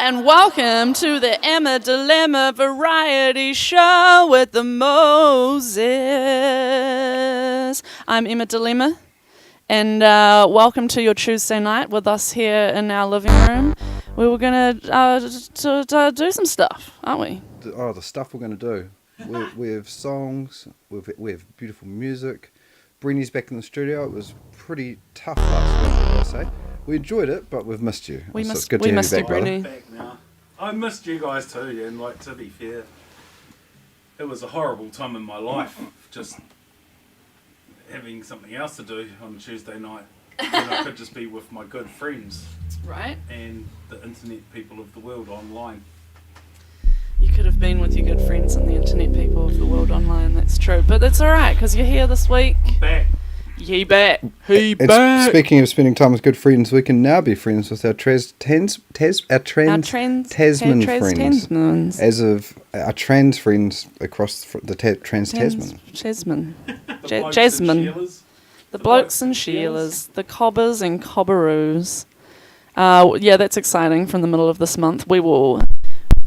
And welcome to the Emma Dilemma Variety Show with the Moses. I'm Emma Dilemma, and welcome to your Tuesday night with us here in our living room. We were going to do some stuff, aren't we? The stuff we're going to do. We have songs, we have beautiful music. Breeny's back in the studio. It was pretty tough last week, I say. We enjoyed it, but we've missed you. We missed you, Breeny. Back now. I missed you guys too, and to be fair, it was a horrible time in my life, just having something else to do on Tuesday night. And I could just be with my good friends. Right. And the internet people of the world online. You could have been with your good friends and the internet people of the world online, that's true. But it's alright, because you're here this week. Back. He back. He And back. speaking of spending time with good friends, we can now be friends with our Tasman friends. As of our trans friends across the Trans-Tasman. Jasmine. The Jasmine. The blokes and Sheilas. The cobbers and cobberoos. Yeah, that's exciting. From the middle of this month, we will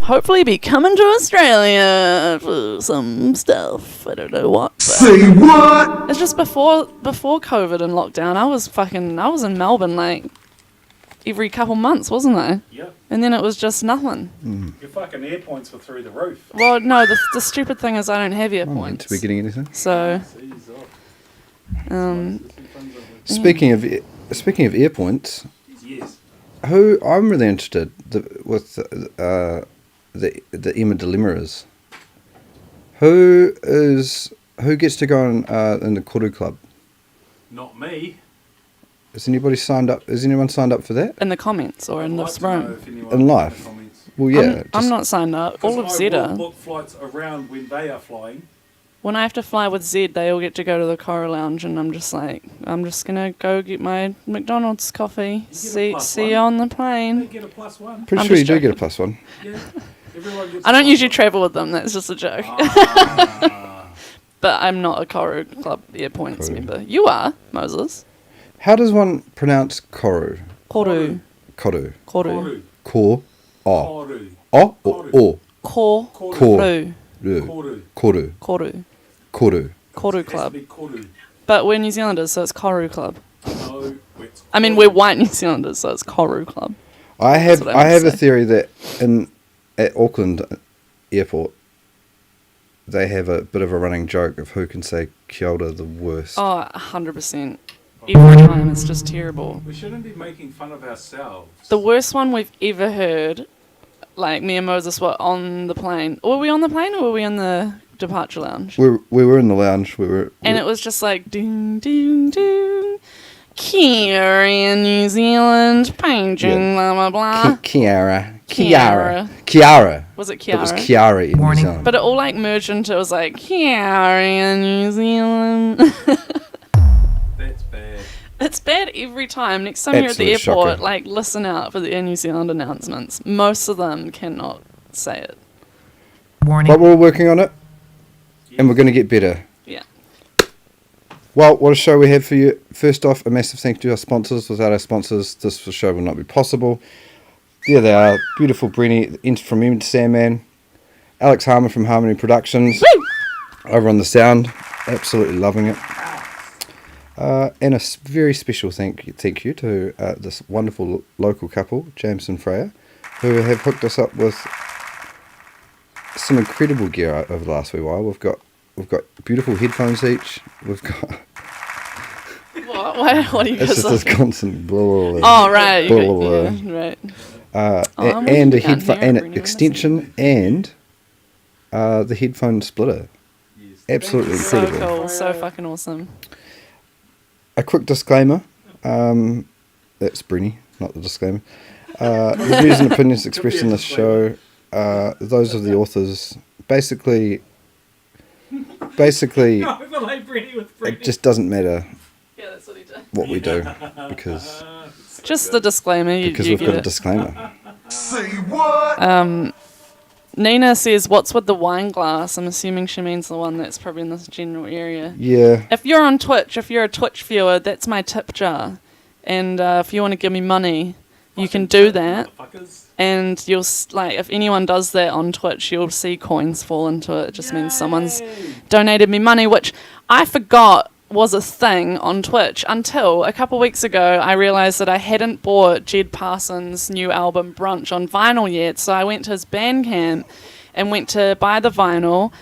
hopefully be coming to Australia for some stuff. I don't know what. Say what? It's just before COVID and lockdown. I was in Melbourne like every couple months, wasn't I? Yep. And then it was just nothing. Your fucking air points were through the roof. Well, no, the stupid thing is I don't have air I'm not points. to be getting anything. So, Jeez, Speaking of air points, yes. who I'm really interested with the Emma Dilemma is. Who gets to go in the Koru Club? Not me. Has anyone signed up for that? in the comments or in I'd this like to know room. if anyone In in the life? comments. Well, yeah. I'm not signed up. All of Because I Zed will are. book flights around when they are flying. When I have to fly with Zed, they all get to go to the Cora Lounge, and I'm just gonna go get my McDonald's coffee. See you on the They plane. get a +1. Pretty I'm sure you just do get a joking. +1. Yeah. Everyone gets I a don't usually +1. travel with them. That's just a joke. Ah. But I'm not a Cora Club Air Points Koru. member. You are, Moses. How does one pronounce Koru? Koru. Koru. Koru. Koru. Ko. O. Koru. O or O? Koru. Koru. Koru. Koru. Koru. Koru. Koru Has to Club. be Koru. But we're New Zealanders, so it's Koru Club. No, it's I mean, Koru. we're white New Zealanders, so it's Koru Club. I have what I a would say. theory that at Auckland Airport they have a bit of a running joke of who can say kia ora the worst. Oh, 100%. Every time, it's just terrible. We shouldn't be making fun of ourselves. The worst one we've ever heard, like me and Moses were on the plane. Were we on the plane or were we in the departure lounge? We were in the lounge. And it was just like, ding, ding, ding. Here in New Zealand, painting, blah, blah, blah. Kiara. Kiara. Kiara. Was it It was Kiara? Kiara in New Zealand. But it all like merged into, it was like, here in New Zealand. That's bad. It's bad every time. Next time you're at the Absolute airport, shocker. like, listen out for the Air New Zealand announcements. Most of them cannot say it. But we're working on it, and we're going to get better. Yeah. Well, what a show we have for you. First off, a massive thank you to our sponsors. Without our sponsors, this show would not be possible. There they are. Beautiful Breeny from Emma Sandman. Alex Harmon from Harmony Productions. Woo! Over on the sound. Absolutely loving it. And a very special thank you to this wonderful local couple, James and Freya, who have hooked us up with some incredible gear over the last wee while. We've got beautiful headphones each. We've got What do you it's guys just this like? constant blah, blah, blah. Oh, right. Blah, blah, blah. Yeah, right. And I'm a looking down headphone here, and Brittany, an we're extension and the headphone splitter. Yes. Absolutely So incredible. cool. So fucking awesome. A quick disclaimer. That's Brenny, not the disclaimer. The views and opinions expressed in this show, those of the authors. Basically, Overlay Brady with Brady. it just doesn't matter Yeah, that's what he did. what we do because Just the disclaimer. You we've get got a it. disclaimer. Say what? Nina says, "What's with the wine glass?" I'm assuming she means the one that's probably in this general area. Yeah. If you're on Twitch, if you're a Twitch viewer, that's my tip jar. And if you want to give me money, you can do that. fuckers. And you'll like if anyone does that on Twitch, you'll see coins fall into it. It just means someone's Yay. donated me money, which I forgot was a thing on Twitch until a couple weeks ago. I realised that I hadn't bought Jed Parsons' new album Brunch on vinyl yet, so I went to his Bandcamp and went to buy the vinyl,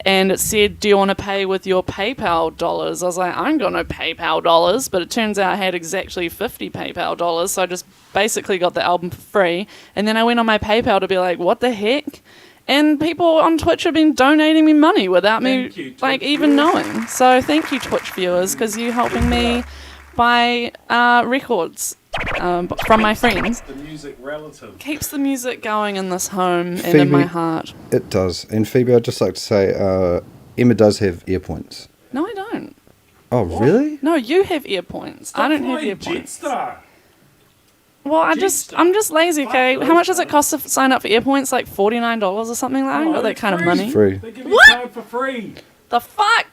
and it said, do you want to pay with your PayPal dollars? I was like, I ain't got no PayPal dollars, but it turns out I had exactly 50 PayPal dollars, so I just basically got the album for free, and then I went on my PayPal to be like, what the heck? And people on Twitch have been donating me money without me Thank you, like Twitch even viewers. knowing. So thank you, Twitch viewers, because you're helping me buy records from my friends. The music relative. Keeps the music going in this home and Phoebe- in my heart. It does. And Phoebe, I'd just like to say, Emma does have ear points. No, I don't. Oh, really? No, you have ear points. I don't have ear points. Jetstar. Well, I'm just lazy, okay? Fuck How much does those it cost to sign up for ear points? Like $49 or something like that? I ain't got that kind of money. Free. They give you What? a card for free. The fuck?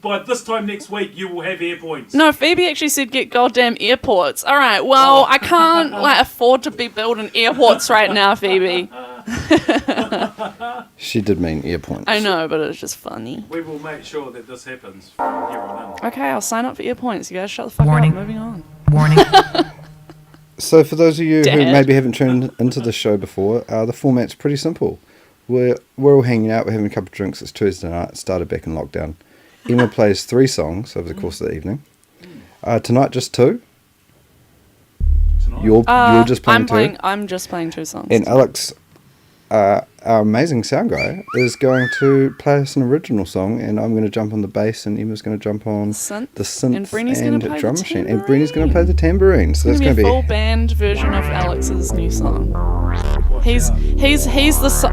By this time next week, you will have air points. No, Phoebe actually said get goddamn airports. All right, well, I can't like afford to be building airports right now, Phoebe. She did mean ear points. I know, but it's just funny. We will make sure that this happens from here on in. Okay, I'll sign up for ear points. You guys shut the fuck Warning. up. Moving on. Warning. So for those of you who Dad. maybe haven't tuned into the show before, the format's pretty simple. We're all hanging out, we're having a couple of drinks. It's Tuesday night, it started back in lockdown. Emma plays 3 songs over the course of the evening. Tonight just 2. Tonight. You're just playing 2. I'm just playing 2 songs. And Alex, our amazing sound guy, is going to play us an original song, and I'm going to jump on the bass, and Emma's going to jump on Synth. the synth And Brenny's gonna play drum the machine, and Brenny's going to play the tambourine. tambourine. So It's that's gonna going be to a be full band version of Alex's new song. Watch He's out.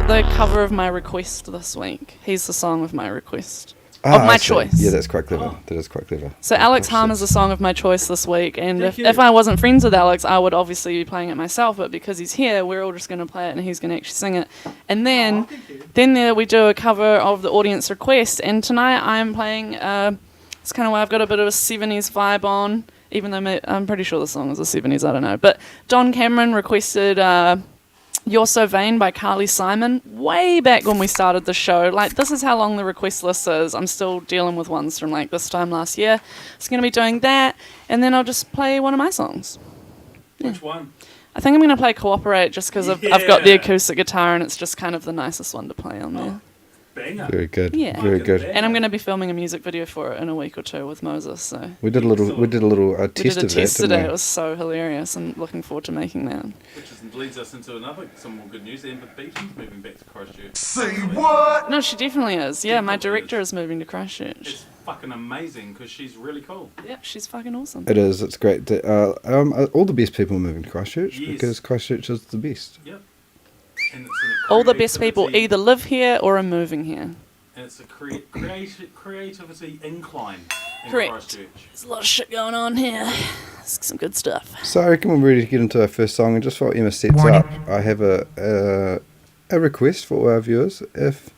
the cover of my request this week. He's the song of my request. Of my I see. choice. Yeah, that's quite clever. That is quite clever. So Alex Gosh, Harm is the song of my choice this week, and Thank you. if I wasn't friends with Alex, I would obviously be playing it myself, but because he's here, we're all just going to play it and he's going to actually sing it. And then there we do a cover of the audience request, and tonight I'm playing, it's kind of why I've got a bit of a 70s vibe on, even though I'm pretty sure the song is the 70s, I don't know. But Don Cameron requested You're So Vain by Carly Simon way back when we started the show. Like, this is how long the request list is. I'm still dealing with ones from like this time last year. It's going to be doing that, and then I'll just play one of my songs. Which one? I think I'm going to play Cooperate just because I've got the Yeah. acoustic guitar and it's just kind of the nicest one to play on there. Banger. Very good. Yeah. Very Fucking good. banger. And I'm going to be filming a music video for it in a week or 2 with Moses. So We did a little we test did a of test that, today. didn't It we? was so hilarious. I'm looking forward to making that. Which leads us into some more good news. Amber Beaton's moving back to Christchurch. Say what? No, she definitely is. Yeah, my Definitely director is. is moving to Christchurch. It's fucking amazing because she's really cool. Yep, she's fucking awesome. It is. It's great. That, all the best people are moving to Christchurch Yes. because Christchurch is the best. Yep. And it's All the best people creativity- either live here or are moving here. And it's a creativity incline in Correct. Christchurch. There's a lot of shit going on here. It's some good stuff. So I reckon we're ready to get into our first song, and just while Emma sets Warning. up, I have a request for all our viewers. If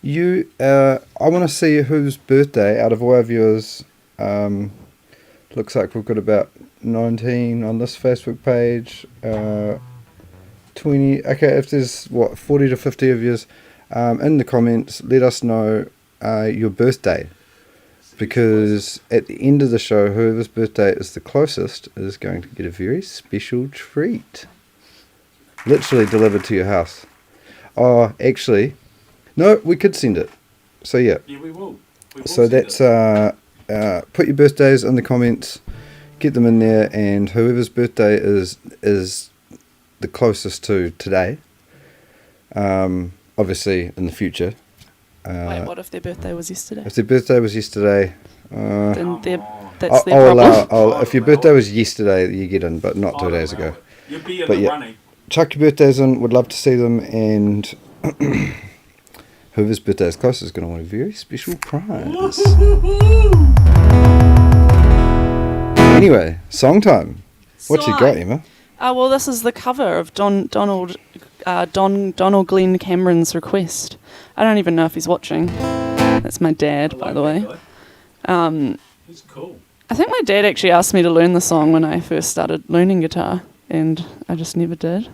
you, I want to see whose birthday out of all our viewers. Looks like we've got about 19 on this Facebook page. 20. Okay, if there's 40 to 50 of yous, in the comments, let us know your birthday. Because at the end of the show, whoever's birthday is the closest is going to get a very special treat. Literally delivered to your house. Oh, actually, no, we could send it. So yeah. Yeah, we will. We will So send that's it. put your birthdays in the comments, get them in there, and whoever's birthday is the closest to today. Obviously, in the future. Wait, what if their birthday was yesterday? If their birthday was yesterday, Then Come they're- on. that's their I'll problem. allow. If your birthday was yesterday, you get in, but not 2 days I'll allow ago. it. You'll be in But the yeah. running. Chuck your birthdays in. Would love to see them, and whoever's birthday is closest is going to win a very special prize. Anyway, song time. What you got, Emma? Well, this is the cover of Donald Glenn Cameron's request. I don't even know if he's watching. That's my dad, I by like the way. that guy. He's cool. I think my dad actually asked me to learn the song when I first started learning guitar, and I just never did.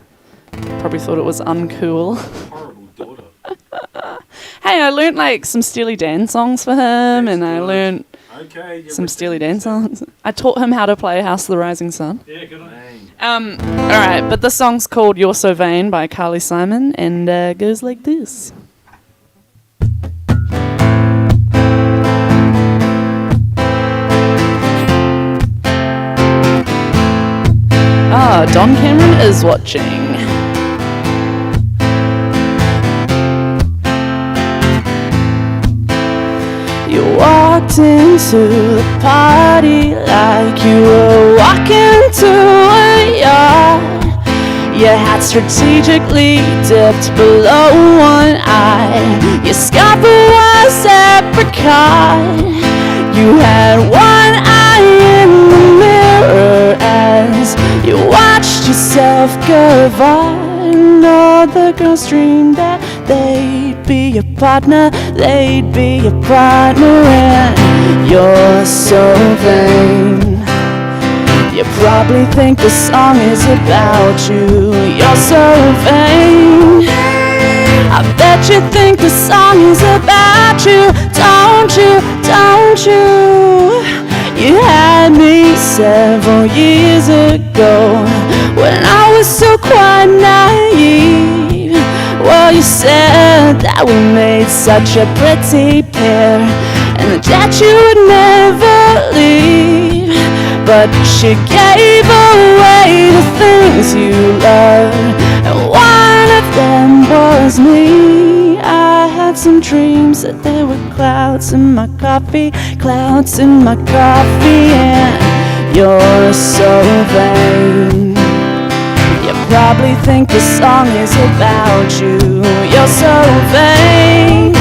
Probably thought it was uncool. Horrible daughter. Hey, I learnt like some Steely Dan songs for him, and I learnt Okay. some Steely Dan songs. I taught him how to play House of the Rising Sun. Yeah, good on you. Alright, but the song's called You're So Vain by Carly Simon, and goes like this. Ah, Don Cameron is watching. You walked into the party like you were walking to a yard. Your hat strategically dipped below one eye. Your scarf was apricot. You had one eye in the mirror as you watched yourself gavotte. And all the girls dreamed that they'd be your partner, they'd be your partner, and you're so vain. You probably think the song is about you. You're so vain. I bet you think the song is about you. Don't you, don't you? You had me several years ago when I was so quite naive. Well, you said that we made such a pretty pair and that you would never leave. But she gave away the things you loved, and one of them was me. I had some dreams that there were clouds in my coffee, clouds in my coffee, and you're so vain. You probably think the song is about you. You're so vain.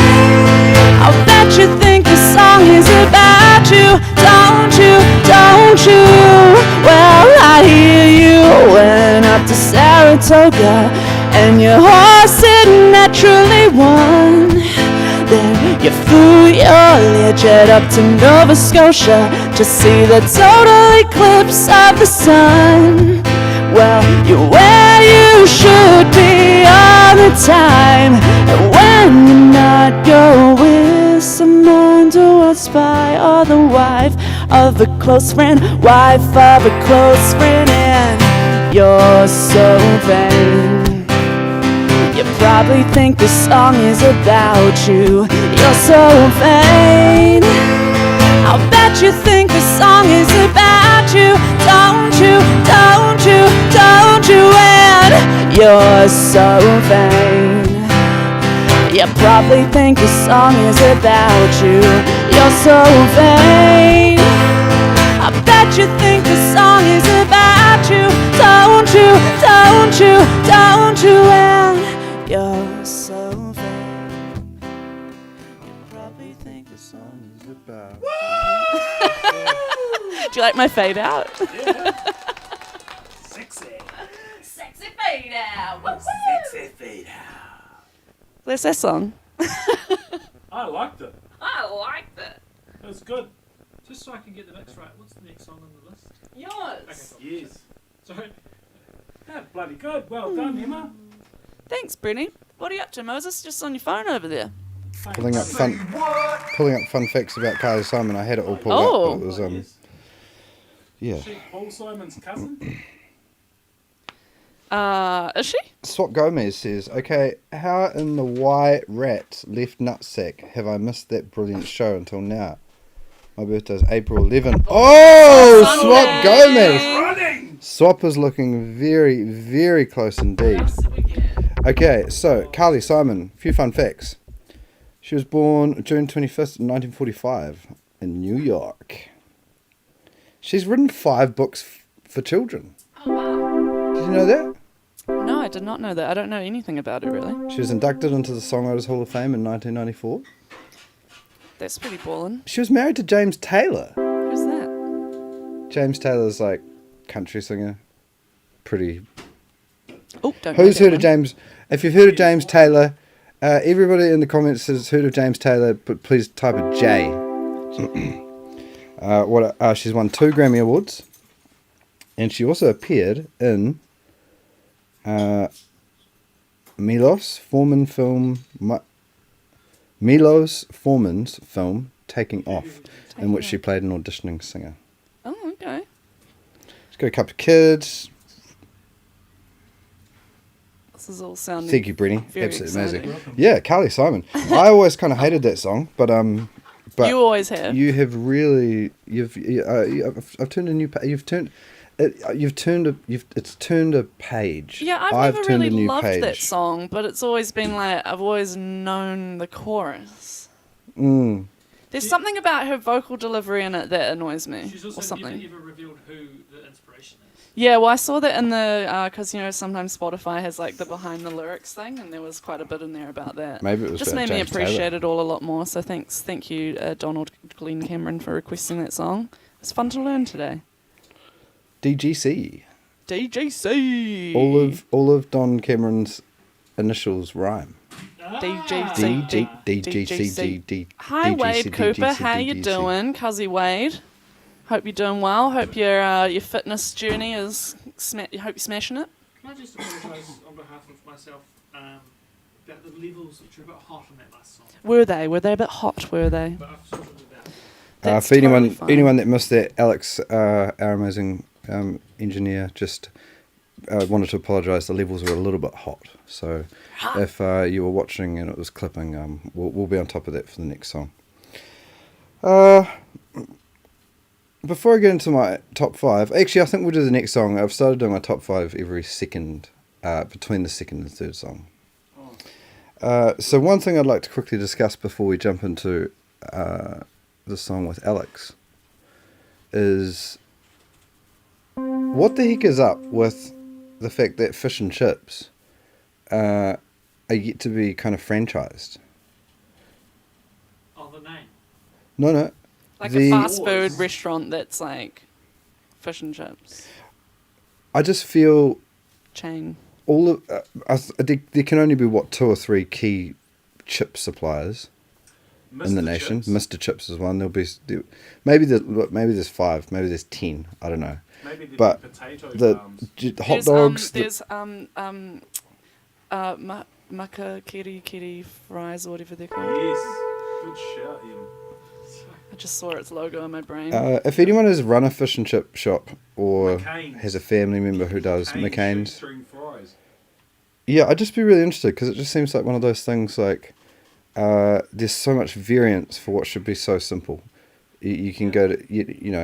I bet you think the song is about you. Don't you, don't you? Well, I hear you went up to Saratoga and your horse it naturally won. Then you flew your Learjet up to Nova Scotia to see the total eclipse of the sun. Well, you're where you should be all the time, and when you're not, you're with some underworld spy or the wife of a close friend, wife of a close friend, and you're so vain. You probably think the song is about you. You're so vain. I'll bet you think the song is about you. Don't you, don't you, don't you, and you're so vain. You probably think the song is about you. You're so vain. I bet you think the song is about you. Don't you, don't you, don't you, and you're so vain. You probably think the song is about. Do you like my fade out? Yeah. Sexy. Sexy fade out. Sexy fade out. Where's that song? I liked it. I liked it. It was good. Just so I can get the mix right, what's the next song on the list? Yours. Yes. Sorry. Yeah, bloody good. Well done, Emma. Thanks, Brittany. What are you up to, Moses? Just on your phone over there. Pulling up fun facts about Carly Simon. I had it all pulled Oh. up, but it was Yes. yeah. She Paul Simon's cousin. Is she? Swap Gomez says, okay, how in the white rat left nutsack have I missed that brilliant show until now? My birthday's April 11. Oh, Swap Gomez! Running. Swap is looking very, very close indeed. Okay, so Carly Simon, few fun facts. She was born June 25th, 1945 in New York. She's written 5 books for children. Oh, wow. Did you know that? No, I did not know that. I don't know anything about her, really. She was inducted into the Songwriters Hall of Fame in 1994. That's pretty ballin'. She was married to James Taylor. Who's that? James Taylor's like country singer. Pretty. Oh, don't Who's know heard that of James? If you've heard of James Taylor, everybody in the comments has heard of James Taylor, but please type a J. She's won 2 Grammy Awards, and she also appeared in Milos Forman's film Taking Off, in which she played an auditioning singer. Oh, okay. She's got a couple of kids. This is all sounding. Thank you, Brenny. very Absolutely amazing. exciting. Yeah, Carly Simon. I always kind of hated that song, but You always have. you have really I've turned a new it's turned a page. Yeah, I've never turned really a new loved page. that song, but it's always been like I've always known the chorus. Mm. There's something about her vocal delivery in it that annoys me, She's or also something. never revealed who the inspiration is. Yeah, well, I saw that in the because sometimes Spotify has like the behind the lyrics thing, and there was quite a bit in there about that. Maybe it was Just about made me James appreciate Taylor. it all a lot more. So thank you, Donald Glenn Cameron, for requesting that song. It's fun to learn today. DGC. DGC. All of Don Cameron's initials rhyme. DGC. DGC. Hi, Wade Cooper. How you doing, Cuzzy Wade? Hope you're doing well. Hope your fitness journey is. Hope you're smashing it. Can I just apologise on behalf of myself about the levels which are a bit hot on that last song? Were they? Were they a bit hot? Were they? But I've sorted it out. That's For totally fine. anyone that missed that, Alex, our amazing engineer, just wanted to apologise. The levels were a little bit hot. So if you were watching and it was clipping, we'll be on top of that for the next song. Before I get into my top 5, actually I think we'll do the next song. I've started doing my top 5 every second, between the second and third song. So one thing I'd like to quickly discuss before we jump into the song with Alex is what the heck is up with the fact that fish and chips are yet to be kind of franchised. Oh, the name. No. Like The- a fast food restaurant that's like fish and chips I just feel chain. all of there can only be 2 or 3 key chip suppliers in the nation. Chips. Mr. Chips is one. Maybe there's 5, maybe there's 10. I don't know. Maybe there'd But be potato the farms. hot dogs. There's maka kiri fries or whatever they're called. Yes. Good shout, Ian. I just saw its logo in my brain. If anyone has run a fish and chip shop or McCain's. has a family member who does McCain's, Shoestring fries. yeah, I'd just be really interested because it just seems like one of those things like there's so much variance for what should be so simple. You can go to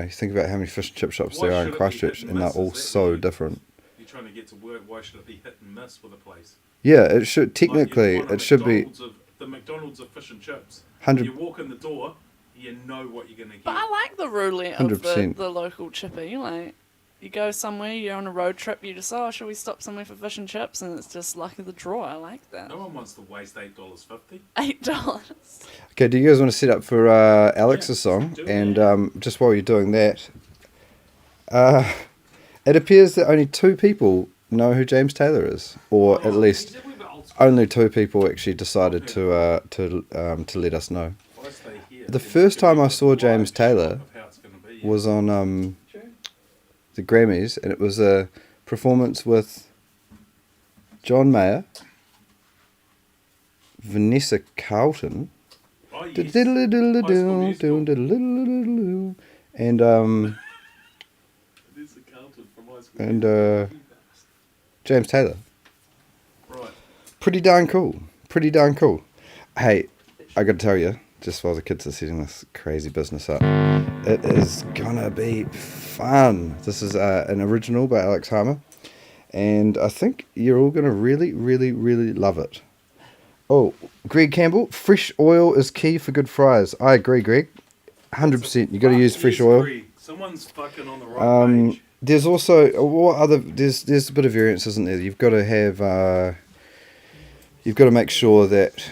think about how many fish and chip shops Why there are should in it be Christchurch, hit and and they're miss? all Is that so you? different. You're trying to get to work. Why should it be hit and miss with a place? Yeah, it should Like, you technically want a it should be McDonald's the McDonald's of fish and chips. 100. You walk in the door, you know what you're gonna get. But I like the roulette of 100%. the local chippy. Like, you go somewhere, you're on a road trip, you just, should we stop somewhere for fish and chips? And it's just luck of the draw. I like that. No one wants to waste $8.50. $8. Okay, do you guys want to set up for Alex's song? do And just while you're doing that, it appears that only 2 people know who James Taylor is, or at least He's a wee bit old school. only 2 people actually decided to let us know. If I stay here, The then first it's time gonna I be saw a James live Taylor shot of how it's gonna be. Was on the Grammys, and it was a performance with John Mayer, Vanessa Carlton, Oh, yes. and There's a Carlton from High School and Musical. James Taylor. Right. Pretty darn cool. Hey, I gotta tell you, just while the kids are setting this crazy business up, it is gonna be fun. This is an original by Alex Harmer, and I think you're all gonna really, really, really love it. Oh, Greg Campbell, fresh oil is key for good fries. I agree, Greg. 100%. You got to use fresh Yes, oil. Greg. Someone's fucking on the right page. There's also there's a bit of variance, isn't there? You've got to have you've got to make sure that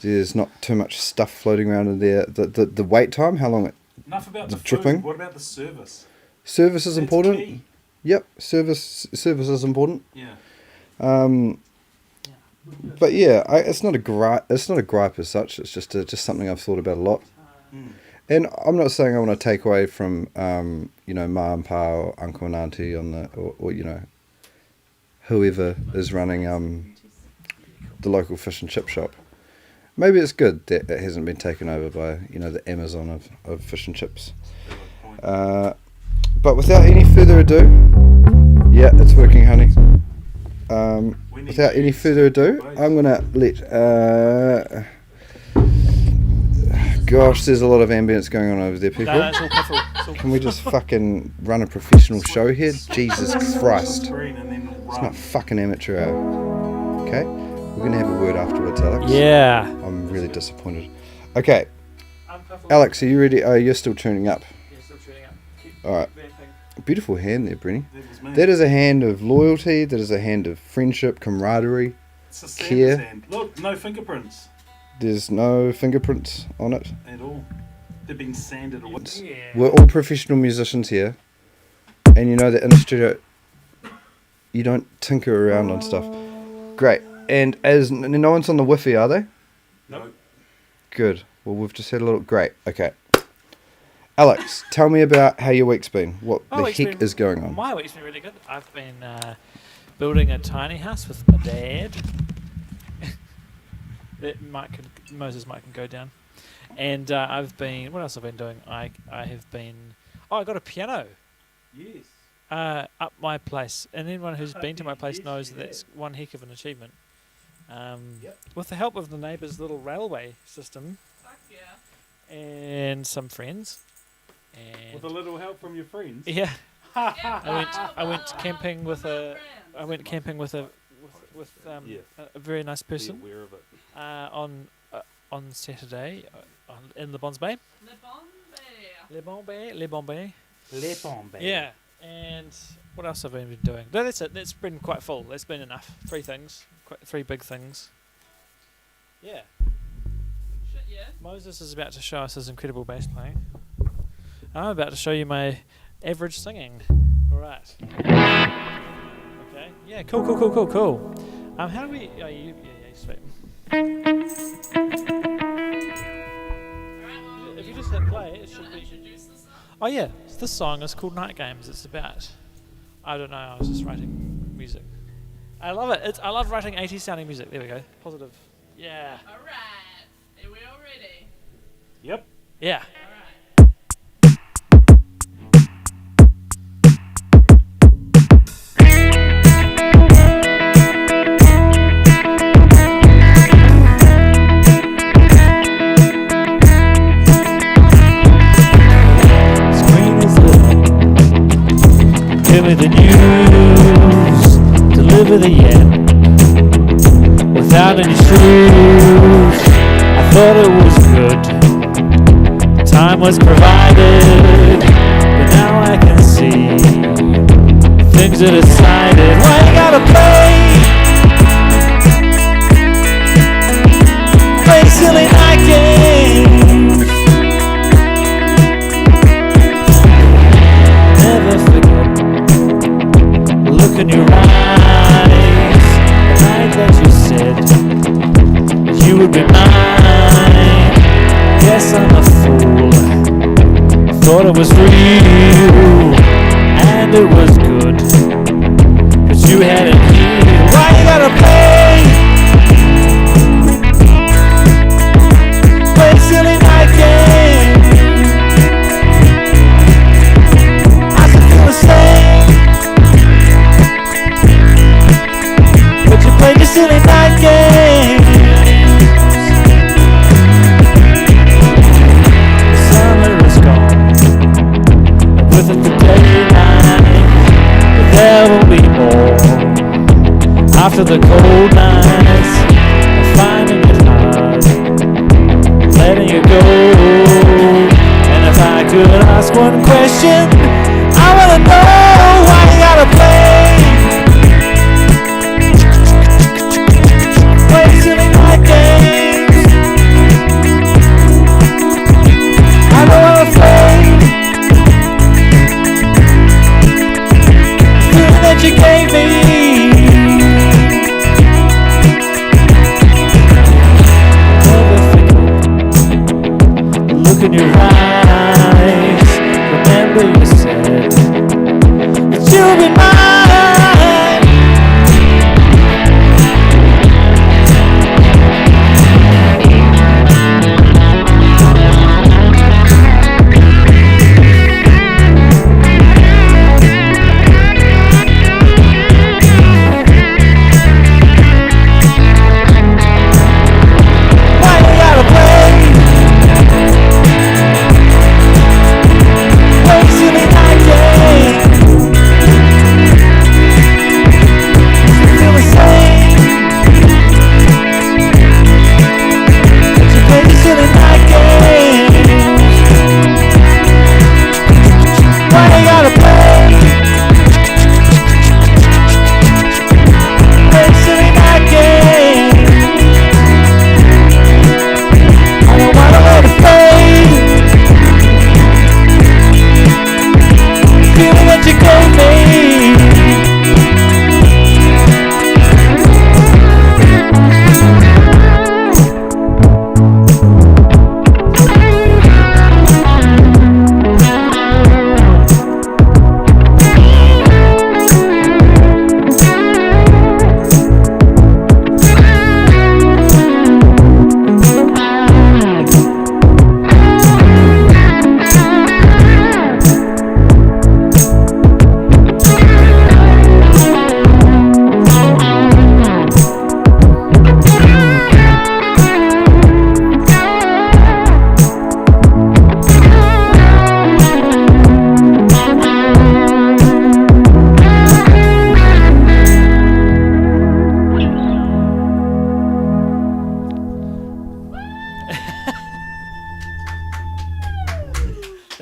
there's not too much stuff floating around in there. The wait time, how long Enough about the the dripping. food. What about the service? service is That's important. key. Yep, service is important. Yeah. But yeah, it's not a gripe. It's not a gripe as such. It's just something I've thought about a lot. And I'm not saying I want to take away from ma and pa or uncle and auntie on the or whoever is running the local fish and chip shop. Maybe it's good that it hasn't been taken over by the Amazon of fish and chips. But without any further ado, yeah, it's working, honey. Without any further ado, I'm gonna let. Gosh, there's a lot of ambience going on over there, people. No, it's all piffle. It's all Can we just fucking run a professional show here? Jesus Christ. It's not fucking amateur hour. Okay? We're going to have a word afterwards, Alex. Yeah. I'm really disappointed. Okay. I'm piffle. Alex, are you ready? Oh, you're still tuning up. Yeah, still tuning up. Keep Alright. vamping. Beautiful hand there, Brenny. That was me. That is a hand of loyalty. That is a hand of friendship, camaraderie. It's a care. sand. Look, no fingerprints There's no fingerprints on it. at all. They've been sanded away. Yeah. We're all professional musicians here. And you know that in the studio, you don't tinker around on stuff. Great. And as no one's on the Wi-Fi, are they? No. Good. Well, we've just had a little... Great. Okay. Alex, tell me about how your week's been. What My the week's heck been- is going on? My week's been really good. I've been building a tiny house with my dad. Moses might can go down. And I've been... What else have I been doing? I have been... Oh, I got a piano Yes. up my place. And anyone who's been to my place Yes, knows you that that's have. one heck of an achievement. Yep. With the help of the neighbour's little railway system Fuck yeah. and some friends. And With a little help from your friends. yeah, I went camping with a Yeah. a very nice Be person aware of it. on Saturday in the Bonds Bay. Le Bon Bay. Les bombes. Yeah, and what else have I been doing? No, that's it. That's been quite full. That's been enough. 3 things, three big things. Yeah. Shit yeah. Moses is about to show us his incredible bass playing. I'm about to show you my average singing. All right. Okay. Yeah. Cool. How do we? Oh, you. Yeah. Sweet. If you just hit play, it should be. Oh yeah. This song is called Night Games. It's about. I don't know. I was just writing music. I love it. I love writing 80s sounding music. There we go. Positive. Yeah. Alright. Are we all ready? Yep. Yeah. Give me the news, deliver the end. Without any shoes, I thought it was good. Time was provided, but now I can see things are decided. Why you gotta play silly night games? Never forget. Look in your eyes, the night that you said you would be mine. Guess I'm a fool. Thought it was real, and it was good, 'cause you had it here. Why you gotta play silly night games? I still feel the same. But you played your silly night games. The summer is gone, and with it the daylight. But there will be more after the cold nights. I'm finding it hard, letting you go. And if I could ask one question, I wanna know why you gotta play silly night games. I know I'm afraid. Feeling that you gave me. Never forget. Look in your eyes. Remember you said that you'll be mine.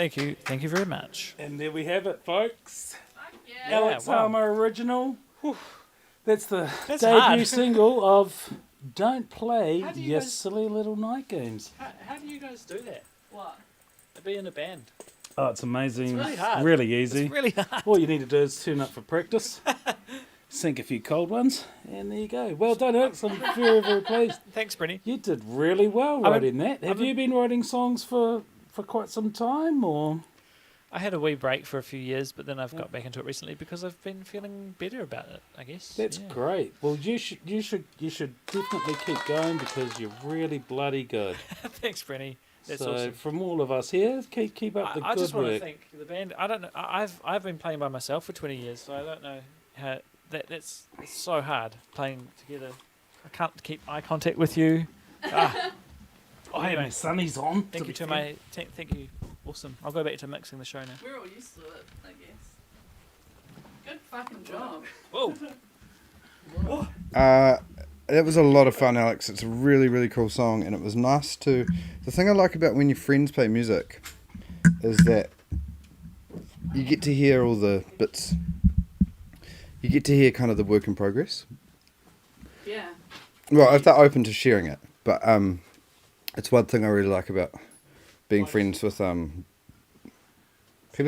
Thank you very much. And there we have it, folks. Yeah. Alex wow. Armour original. That's the That's debut hard. single of Don't Play How do you Your guys- Silly Little Night Games. How do you guys do that? What? To be in a band. Oh, it's amazing. It's really hard. Really easy. It's really hard. All you need to do is turn up for practice, sink a few cold ones, and there you go. Well done, Alex. I'm very, very pleased. Thanks, Brenny. You did really well writing that. Have you been writing songs for quite some time, or? I had a wee break for a few years, but then I've got back into it recently because I've been feeling better about it, I guess. That's Yeah. great. Well, you should definitely keep going because you're really bloody good. Thanks, Brenny. That's so awesome. from all of us here, keep up the I good just want to work. thank the band. I don't know. I've been playing by myself for 20 years, so I don't know how that's it's so hard playing together. I can't keep eye contact with you. Oh, hey, my sunny's on. Thank you to my thank you. Awesome. I'll go back to mixing the show now. We're all used to it, I guess. Good fucking job. Whoa. It was a lot of fun, Alex. It's a really, really cool song, and it was nice to. The thing I like about when your friends play music is that you get to hear all the bits. You get to hear kind of the work in progress. Yeah. Well, if they're open to sharing it, but it's one thing I really like about being friends with people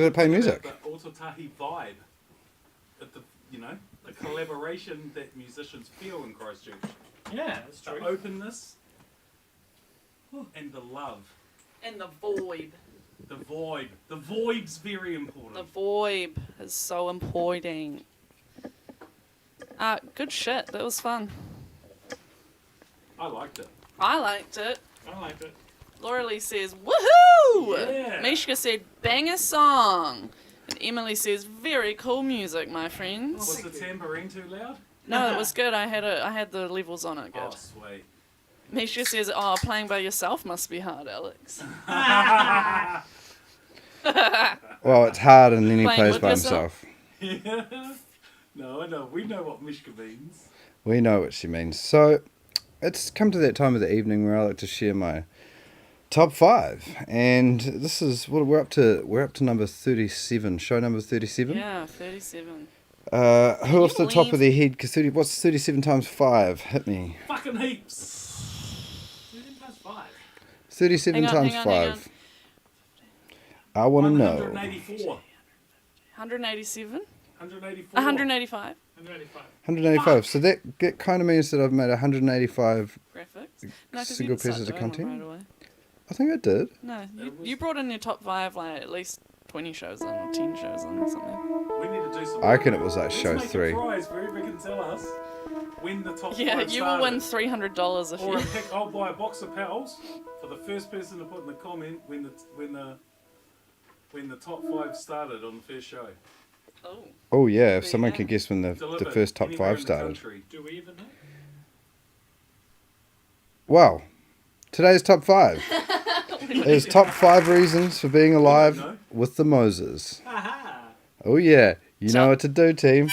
that play music. The Ototahi vibe, the collaboration that musicians feel in Christchurch. Yeah, that's The openness and the love. And the void. The vibe. The vibe's very important. The void is so important. Good shit. That was fun. I liked it. I liked it. I liked it. Laura Lee says, woohoo! Yeah. Mishka said, banger song. And Emily says, very cool music, my friends. Was the tambourine too loud? No, it was good. I had the levels on it good. Oh, sweet. Misha says, oh, playing by yourself must be hard, Alex. Well, it's hard, and then he Playing plays with by yourself? himself. Yeah. No, I know. We know what Mishka means. We know what she means. So, it's come to that time of the evening where I like to share my top 5, and this is what we're up to. We're up to number 37, show number 37. Yeah, 37. Who off the top believe- of their head? Cause what's 37 times 5? Hit me. Fucking heaps. 37 Hang on, times hang on, hang 5. I want to know. 184. 187? 184. 185 185. So that kind of means that I've made 185. graphics. No, 'cause you Single didn't start pieces of doing them content? right away. I think I did. No, you brought in your top 5 like at least 20 shows in or 10 shows in or something. We need to do some. I reckon it was like Let's show make 3. A prize where everyone can tell us when the top Yeah, 5 you will win started. $300 if Or you... I'll buy a box of pals for the first person to put in the comment when the top 5 started on the first show. Oh. Oh yeah, if There someone you could go. guess when the Delivered first top anywhere 5 in the started. country. Do we even know? Wow. Today's top 5 is top 5 reasons for being alive know. with the Moses. Oh yeah, you know what to do, team.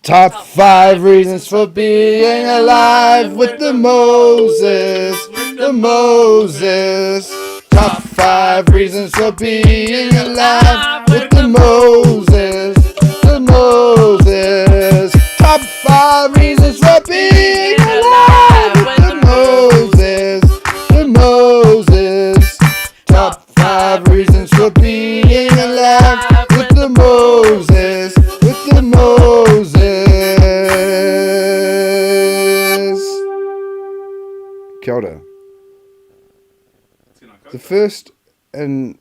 Top 5 reasons for being alive with the Moses. The Moses. Top 5 reasons for being alive with the Moses. The Moses. Top 5 reasons for being alive with the Moses. The Moses. Top 5 reasons for being alive with the Moses. With the Moses. Kia ora. The first in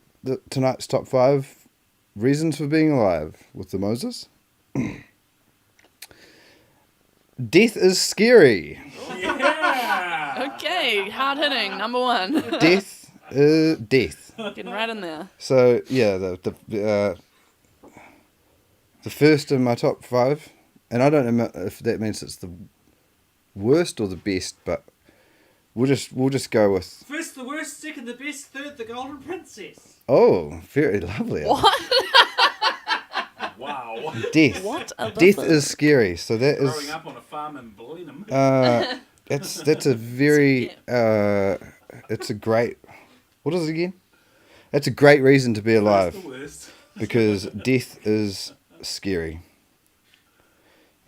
tonight's top 5 reasons for being alive with the Moses. Death is scary. Yeah. Okay, hard hitting, number 1. Death is death. Getting right in there. So yeah, the first in my top 5, and I don't know if that means it's the worst or the best, but we'll just go with. First the worst, second the best, third the golden princess. Oh, very lovely. What? Wow. Death. What a Death buffer. is scary. So that Growing is. up on a farm in Blenheim. That's a very. It's a great. What is it again? That's a great reason to be alive. That's the worst. Because death is scary.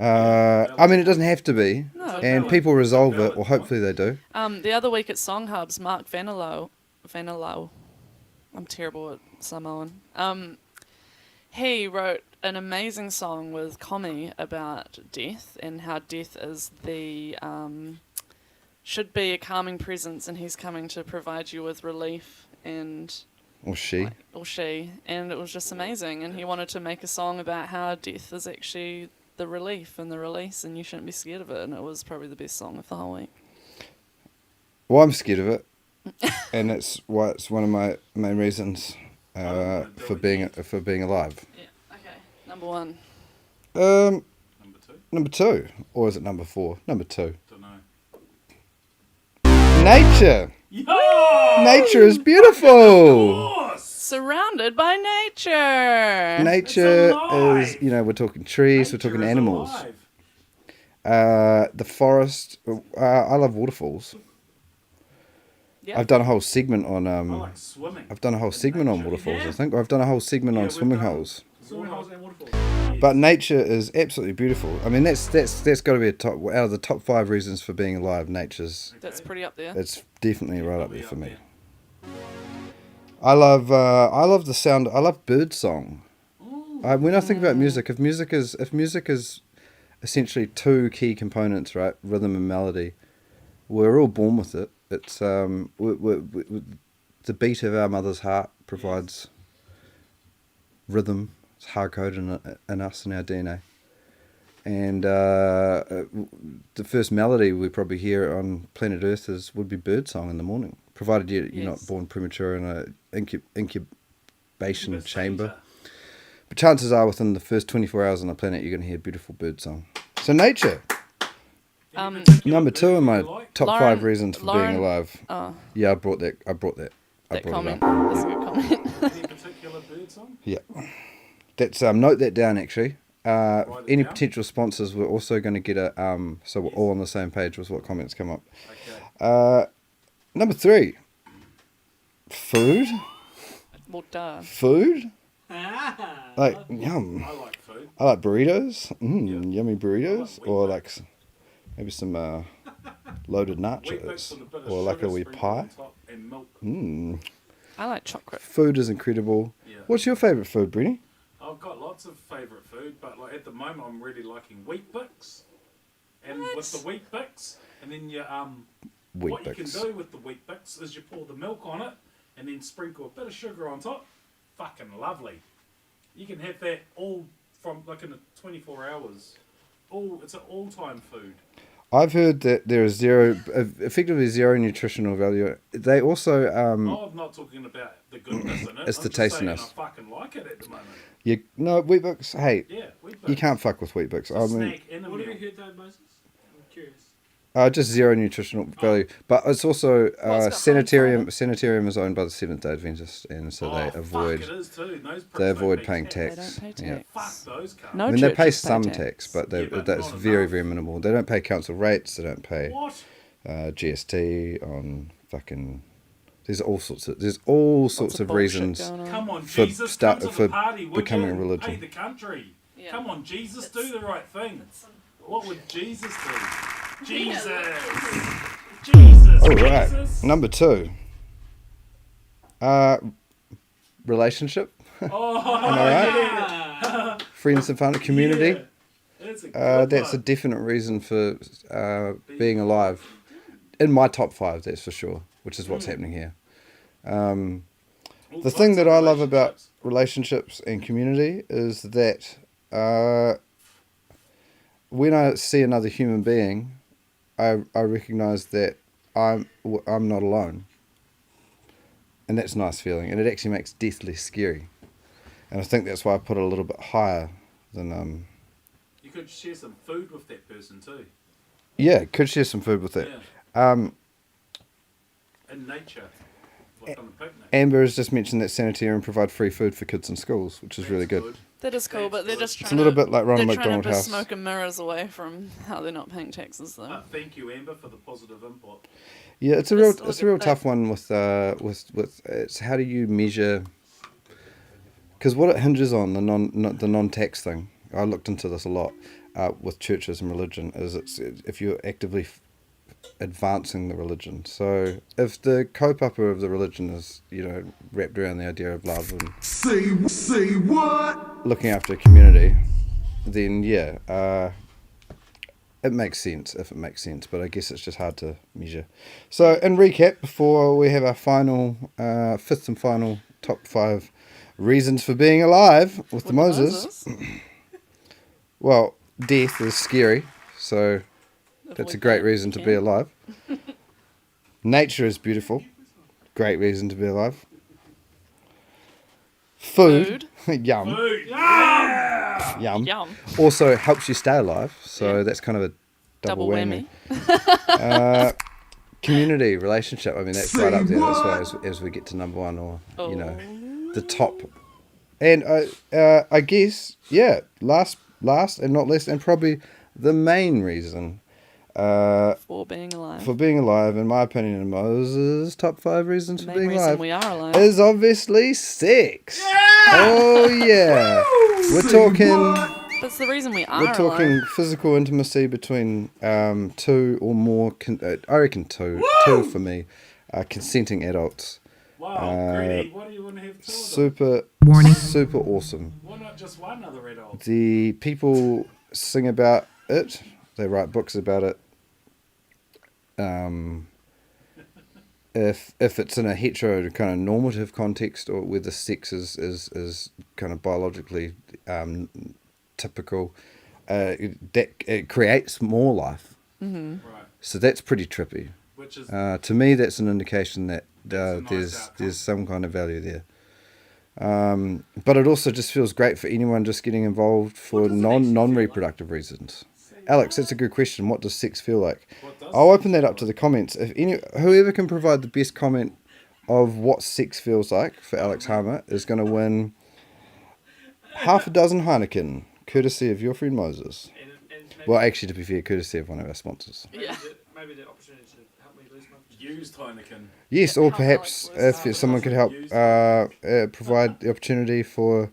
I mean, it doesn't have to be. No, And no. people resolve it, or hopefully they do. The other week at Song Hubs, Mark Vanillow, I'm terrible at Samoan. He wrote an amazing song with Komi about death and how death is the should be a calming presence, and he's coming to provide you with relief and Or she. and it was just amazing. And he wanted to make a song about how death is actually the relief and the release, and you shouldn't be scared of it. And it was probably the best song of the whole week. Well, I'm scared of it. And that's why it's one of my main reasons for being alive. Yeah. Okay. Number one. Number two? Number 2. Or is it number 4? Number 2. Don't know. Nature. Yeah! Nature is Of beautiful. course! Surrounded by nature. Nature alive. is, we're talking trees, we're Nature talking is animals. alive. The forest. I love waterfalls. Yeah. I've done a whole segment on I like swimming. I've done a whole in segment on nature. waterfalls, I think. Or I've done a whole segment on we've swimming done holes. Swimming holes and waterfalls. But nature is absolutely beautiful. I mean, that's got to be out of the top 5 reasons for being alive. Nature's That's pretty up there. it's definitely right up Probably there for me. there. I love the sound. I love bird song. When I think about music, if music is essentially 2 key components, right, rhythm and melody, we're all born with it. It's the beat of our mother's heart provides rhythm. It's hard coded in us, in our DNA. And the first melody we probably hear on planet Earth would be birdsong in the morning, provided you're not Yes. born premature in a incubation chamber. But chances are, within the first 24 hours on the planet, you're going to hear beautiful birdsong. So nature, number 2 in my top 5 Lauren- reasons for Lauren- being alive. Oh, Yeah, I brought that. I that brought it comment. up. That's a good comment. Any particular bird song? Yeah, that's note that down actually. it Any down. potential sponsors, we're also going to get a so we're all on the same page with what comments come up. Okay. Number 3, food. Well, duh. Food. Like yum. I like food. I like burritos. Yummy I burritos, like or Weet-Bix. like maybe some loaded Weet-Bix nachos, with a bit of or like a sugar wee sprinkled pie. on top and milk. I like chocolate. Food is incredible. Yeah. What's your favourite food, Brenny? I've got lots of favourite food, but like at the moment I'm really liking Weet-Bix. And with the Weet-Bix, and then you what you can Weet-Bix. do with the Weet-Bix is you pour the milk on it and then sprinkle a bit of sugar on top. Fucking lovely. You can have that all from like in 24 hours. It's an all-time food. I've heard that there is effectively zero nutritional value. They also I'm not talking about the goodness in it. It's I'm the just saying tastiness. I fucking like it at the moment. Weet-Bix. Hey, Yeah, Weet-Bix. you can't fuck with Weet-Bix. It's a I mean, snack and a What have meal. you heard though, Moses? I'm curious. just zero nutritional value. But it's also Well, it's got sanitarium. high Sanitarium is owned by the Seventh Day Adventists, and so they Fuck, avoid it is too. Those pricks they don't avoid pay paying They tax. don't pay Yeah. tax. Fuck those cunts. No I mean, they pay churches some tax, but Yeah, but that's not very, enough. very minimal. They don't pay council rates. They don't pay What? GST on fucking. There's all sorts of Lots of bullshit reasons. going on. Come on, For Jesus, start- come to for the party, would becoming you? a religion. Hey, the country. Yeah. Come on, Jesus, do It's- the right thing. What would Jesus do? Jesus. Jesus. All right, Jesus. number 2. Relationship, Oh, am I right? Friends and family, community. yeah. That's a good That's a one. definite reason for being alive. In my top 5, that's for sure. Which is what's happening here. All The sorts thing of that I love about relationships. relationships and community is that when I see another human being, I recognise that I'm not alone, and that's a nice feeling, and it actually makes death less scary, and I think that's why I put it a little bit higher than You could share some food with that person too. yeah, could share some food with it. Yeah. In nature. Like on a picnic. Amber has just mentioned that sanitarium provide free food for kids in schools, which is really That's good. That is cool, but they're just trying It's a little bit like Ronald they're trying McDonald to House. smoke and mirrors away from how they're not paying taxes, though. Thank you, Amber, for the positive input. Yeah, it's a Let's real look it's a real at that. tough one with it's how do you measure? Because what it hinges on the non-tax thing. I looked into this a lot with churches and religion. Is if you're actively advancing the religion. So if the kaupapa of the religion is wrapped around the idea of love and Say what? looking after a community, then it makes sense if it makes sense, but I guess it's just hard to measure. So in recap, before we have our final, fifth and final top 5 reasons for being alive with the Moses. Well, death is scary, so that's a great reason to be alive. Nature is beautiful, great reason to be alive. Food. Yum. Food! Yeah! Yum. Yum. Also helps you stay alive, so Yeah. that's kind of a double whammy. whammy. Community, relationship, I mean, that's right up there this way as we get to number 1 or, the top. And I guess, last and not least, and probably the main reason For being alive. for being alive, in my opinion, and Moses' top 5 reasons The for main being reason alive we are alive. is obviously sex. Oh, yeah. We're talking... That's the reason we are We're talking alive. physical intimacy between 2 or more. I reckon 2. 2 for me. Consenting adults. Wow, greedy. What do you want to have 2 of them? Super awesome. Why not just one other adult? The people sing about it. They write books about it. If it's in a hetero kind of normative context, or where the sex is kind of biologically typical, it creates more life. Right. So that's pretty trippy. Which is To me, that's an indication that That's a nice outcome. there's some kind of value there. But it also just feels great for anyone just getting involved for does it actually feel non-reproductive reasons. Alex, that's a good question. What does sex feel like? What does I'll sex open that feel up to the comments. If whoever can provide the best comment of what sex feels like for Alex Harmer is going to win half a dozen Heineken, courtesy of your friend Moses. And maybe, Well, actually, to be fair, courtosy of one of our sponsors. Yeah. maybe the opportunity to help me lose my used Heineken. Yes, or How perhaps Alex if someone could help provide the opportunity for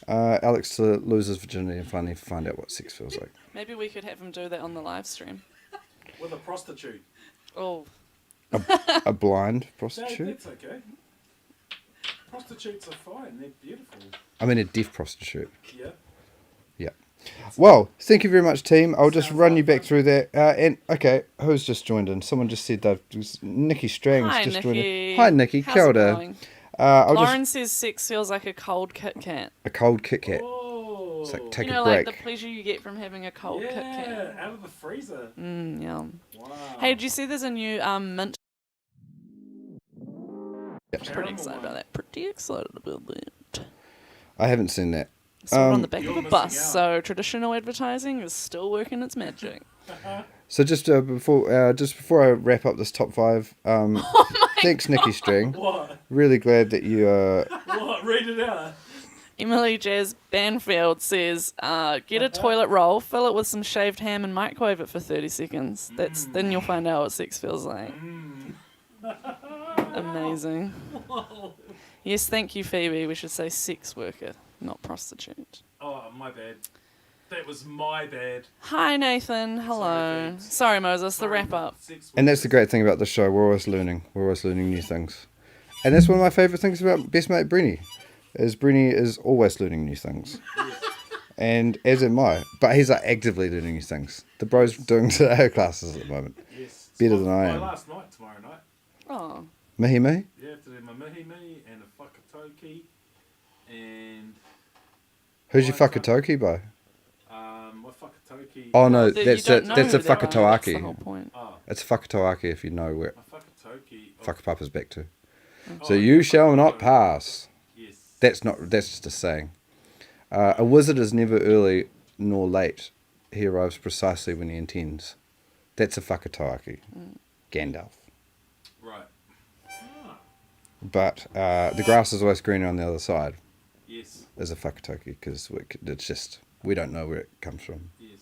Alex to lose his virginity and finally find out what sex feels like. Maybe we could have him do that on the live stream. With a prostitute. Oh, A blind That, prostitute? that's okay. Prostitutes are fine. They're beautiful. I mean, a deaf prostitute. Yeah. Yeah. Well, thank you very much, team. I'll just Sounds run like you back fun. through that. And okay, who's just joined in? Someone just said Nikki Strang's hi, just joined in. Nikki. Hi, Nikki. How's Kia it ora. going? I'll Lauren just says sex feels like a cold Kit Kat. a cold Kit Kat. Oh. It's like take You a know, break. like the pleasure you get from having a cold Kit Kat. Yeah, out of the freezer. Yum. Wow. Hey, did you see there's a new mint? Pretty Caramel excited one. about that. Pretty excited about that. I haven't seen that. Saw it on the back You're of a missing bus, out. so traditional advertising is still working its magic. So just before I wrap up this top 5, thanks Nikki String. What? Really glad that you What? Read it out. Emily Jazz Banfield says, get a toilet roll, fill it with some shaved ham and microwave it for 30 seconds. Then you'll find out what sex feels like. Amazing. Yes, thank you, Phoebe. We should say sex worker, not prostitute. Oh, my bad. That was my bad. Hi, Nathan. Hello. babes. Sorry, Moses. The wrap up. and that's the great thing about the show. We're always learning. We're always learning new things. And that's one of my favourite things about best mate Brenny. Brenny is always learning new things. And as am I. But he's like actively learning new things. The bro's doing her classes at the moment. Yes. Better It's than my I am. last night tomorrow night. Oh, Mihi mihi? You have to do my mihi and a whakatoki and Who's your fuckatoki by? my whakatoki. Oh no, you that's don't a know that's who a they are. That's the whakatoaki. whole point. Oh, It's a whakatoaki if you know where my whakatoki. whakapapa's back to. Oh, So you shall not pass. Yes. That's just a saying. A wizard is never early nor late. He arrives precisely when he intends. That's a whakatoaki. Gandalf. Right. But the grass is always greener on the other side. Yes. as a whakatauki because it's just we don't know where it comes from. Yes.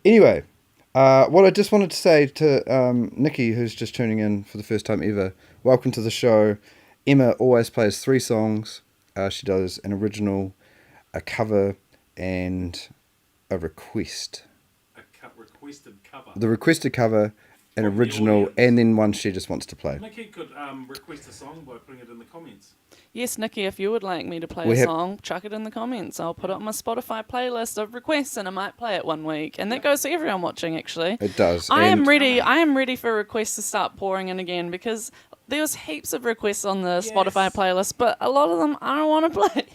Anyway, what I just wanted to say to Nikki, who's just tuning in for the first time ever, welcome to the show. Emma always plays 3 songs. She does an original, a cover, and a request. Requested cover. The requested cover, an From the original, audience. and then one she just wants to play. Nikki could request a song by putting it in the comments. Yes, Nikki, if you would like me to play We a have- song, chuck it in the comments. I'll put it on my Spotify playlist of requests and I might play it one week. And that goes to everyone watching, actually. It does. I am and ready for requests to start pouring in again because there's heaps of requests on the Yes. Spotify playlist, but a lot of them I don't want to play.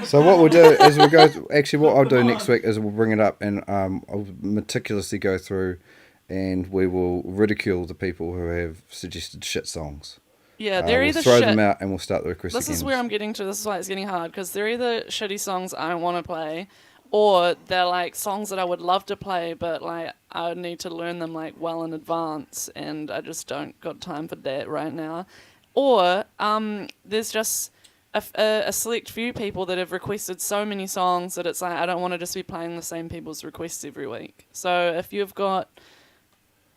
So what we'll do is we'll go. Actually, what I'll do next week is we'll bring it up and I'll meticulously go through, and we will ridicule the people who have suggested shit songs. Yeah, they're we'll either throw shit. them out and we'll start the request This again. is where I'm getting to. This is why it's getting hard because they're either shitty songs I don't want to play, or they're like songs that I would love to play, but like I would need to learn them like well in advance, and I just don't got time for that right now. Or there's just a select few people that have requested so many songs that it's like I don't want to just be playing the same people's requests every week. So if you've got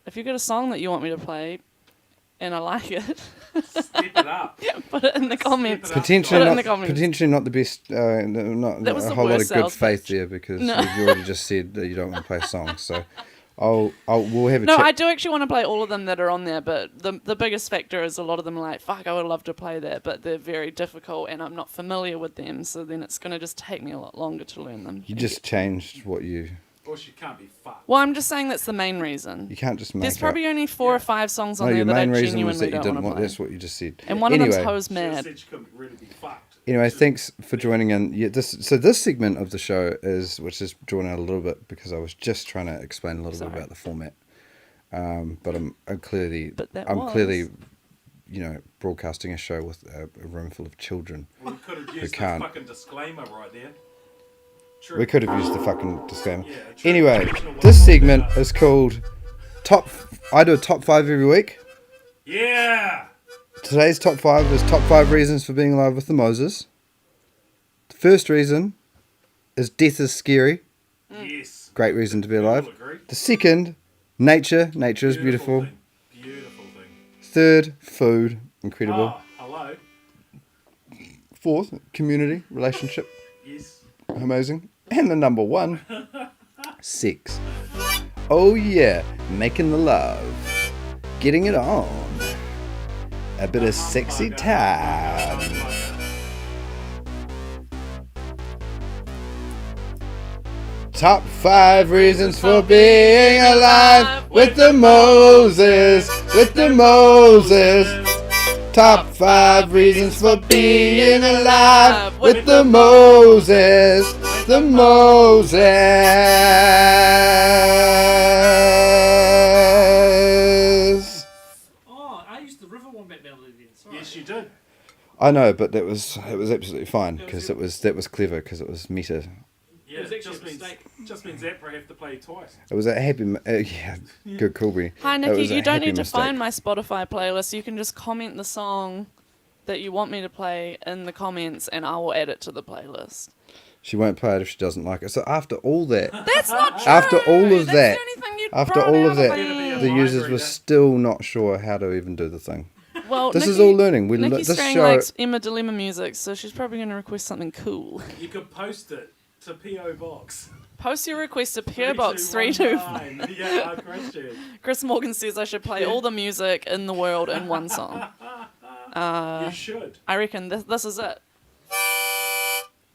a song that you want me to play, and I like it, Step it up. put it in the comments. Step it up. Potentially Put it in not, the comments. potentially not the best, not That was a the whole lot of worst good sales faith pitch. there because No. you've already just said that you don't want to play songs. So we'll have a No, chat. I do actually want to play all of them that are on there, but the biggest factor is a lot of them are like, fuck, I would love to play that, but they're very difficult and I'm not familiar with them, so then it's going to just take me a lot longer to learn them. You just changed what you. Or she can't be fucked. Well, I'm just saying that's the main reason. You can't just make There's up. probably only 4 or 5 songs on No, there your that I main reason was genuinely that you don't didn't want to want. play. That's what you just said. And one anyway, of them's Ho's She Mad. said she couldn't really be fucked. Anyway, thanks for joining in. Yeah, this segment of the show which is drawn out a little bit because I was just trying to explain a little Sorry. bit about the format. But I'm clearly, But that I'm was- clearly, broadcasting a show with a room full of children. We could have used the can't. fucking disclaimer right there. True. We could have used the fucking disclaimer. Yeah, true. Anyway, Traditional this one. segment is called Top. I do a top 5 every week. Yeah. Today's top 5 is top 5 reasons for being alive with the Moses. The first reason is death is scary. Yes. Great reason to be We all alive. agree. The second, nature. Nature is beautiful. Thing. Beautiful thing. Third, food. Incredible. Oh, hello. Fourth, community, relationship. Yes. Amazing. And the number 1, sex. Oh yeah, making the love. Getting it on. A bit of sexy time. Top 5 reasons for being alive with the Moses. With the Moses. Top 5 reasons for being alive with the Moses. The Moses. Oh, I used the River Wombat melody then. Sorry. Yes, you did. I know, but it was absolutely fine because that was clever because it was meta. Yeah, was it actually just a means mistake. Zappa have to play twice. It was a happy, yeah, good Colby. Hi, It Nikki. was a You don't happy need to mistake. find my Spotify playlist. You can just comment the song that you want me to play in the comments, and I will add it to the playlist. She won't play it if she doesn't like it. So after all that, That's not true. After all of That's that, the only thing you'd after thrown all out of that, me. the Library, users were that- still not sure how to even do the thing. Well, This is Nikki- all learning. Nikki This Strang show. likes Emma Dilemma music, so she's probably going to request something cool. You could post it to P.O. Box. Post your request to PO Box 325. 3219. Yeah, Christian. Chris Morgan says I should play all the music in the world in one song. You should. I reckon this is it.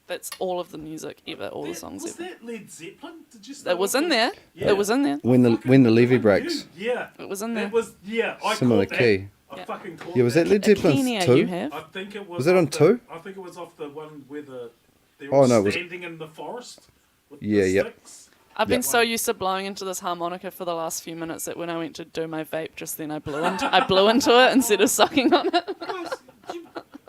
That's all of the music ever, all the songs Was ever. that Led Zeppelin? Did you It was in there. Yeah. It was in there. When the levee breaks. Yeah. It was in there. That was, yeah, I Similar caught that. key. I Yeah. fucking caught Yeah, was that Led Zeppelin Kenya, 2? you have. I think it was. Was that on off the- 2? I think it was off the one where they Oh, were no, it was- standing in the forest with Yeah, the yep. sticks. I've been Yeah. so used to blowing into this harmonica for the last few minutes that when I went to do my vape just then I blew into it instead of sucking on it. Guys,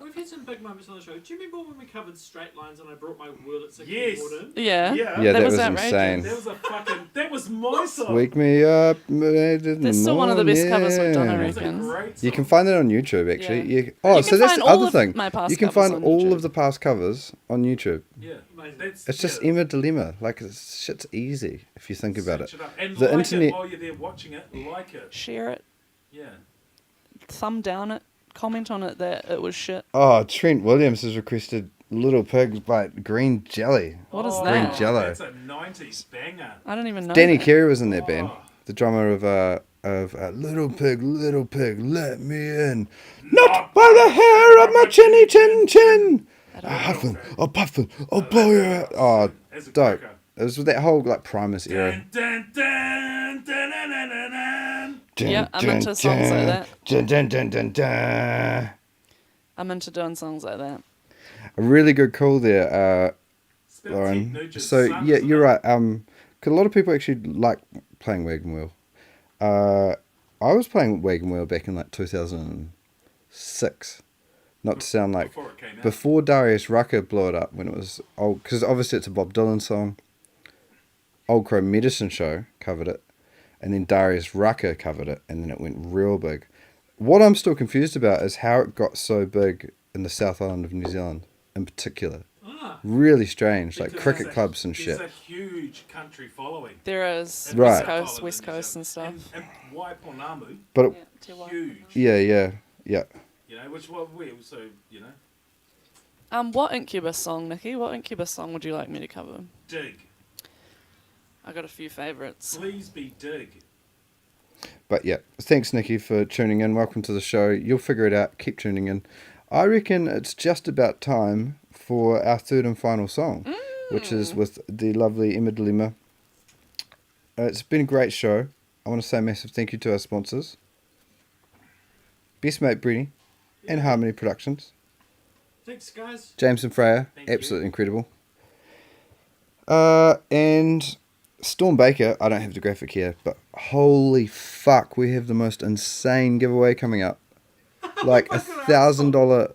we've had some big moments on the show. Do you remember when we covered Straight Lines and I brought my Wurlitzer Yes. keyboard in? Yeah. Yeah, that was outrageous. insane. That was a fucking. That was my song. Wake me up. That's still one of the best covers we've done, I That was a reckon. great song. You can find that on YouTube, actually. Yeah. You, oh, You so can that's find the all other of thing. my past You can covers find on all YouTube. of the past covers on YouTube. Yeah. Amazing. That's, It's just yeah. Emma Dilemma. Like, shit's easy if you think about it. Search up. And The like internet- it while you're there watching it. Like it. Share it, Yeah. thumb down it, comment on it that it was shit. Oh, Trent Williams has requested Little Pigs by Green Jelly. What is Green that? Jello. That's a 90s banger. I don't even know. Danny that. Carey was in that band. Oh. The drummer of Little Pig, let me in. Not by the hair of my chinny chin chin. A huffing, a puffing, I'll blow your head. Oh, As a dope. cracker. It was that whole like Primus era. Dun, dun, dun, dun, dun, dun, dun, dun. Yeah, I'm into songs like that. Dun, dun, dun, dun, dun. I'm into doing songs like that. A really good call there, Spelled Lauren. Ted Nugent's So son, yeah, isn't you're it? right. 'Cause a lot of people actually like playing Wagon Wheel. I was playing Wagon Wheel back in like 2006. Not to sound like Before it came out. before Darius Rucker blew it up when it was old, because obviously it's a Bob Dylan song. Old Crow Medicine Show covered it, and then Darius Rucker covered it, and then it went real big. What I'm still confused about is how it got so big in the South Island of New Zealand, in particular. Ah, Really strange, like Because cricket there's a- clubs and shit. There's a huge country following. There is And Right. West Coast and stuff. And Waiponamu, But it, Yeah, Te Wai. huge. yeah, You know, which well, we also, you know, What Incubus song, Nikki? What Incubus song would you like me to cover? dig. I got a few favourites. Please be dig. But yeah, thanks Nikki for tuning in. Welcome to the show. You'll figure it out. Keep tuning in. I reckon it's just about time for our third and final song, which is with the lovely Emma Dilemma. It's been a great show. I want to say a massive thank you to our sponsors, Best Mate Brenny and Harmony Productions. thanks, guys. James and Freya, Thank you. absolutely incredible. And Storm Baker, I don't have the graphic here, but holy fuck, we have the most insane giveaway coming up. Like $1,000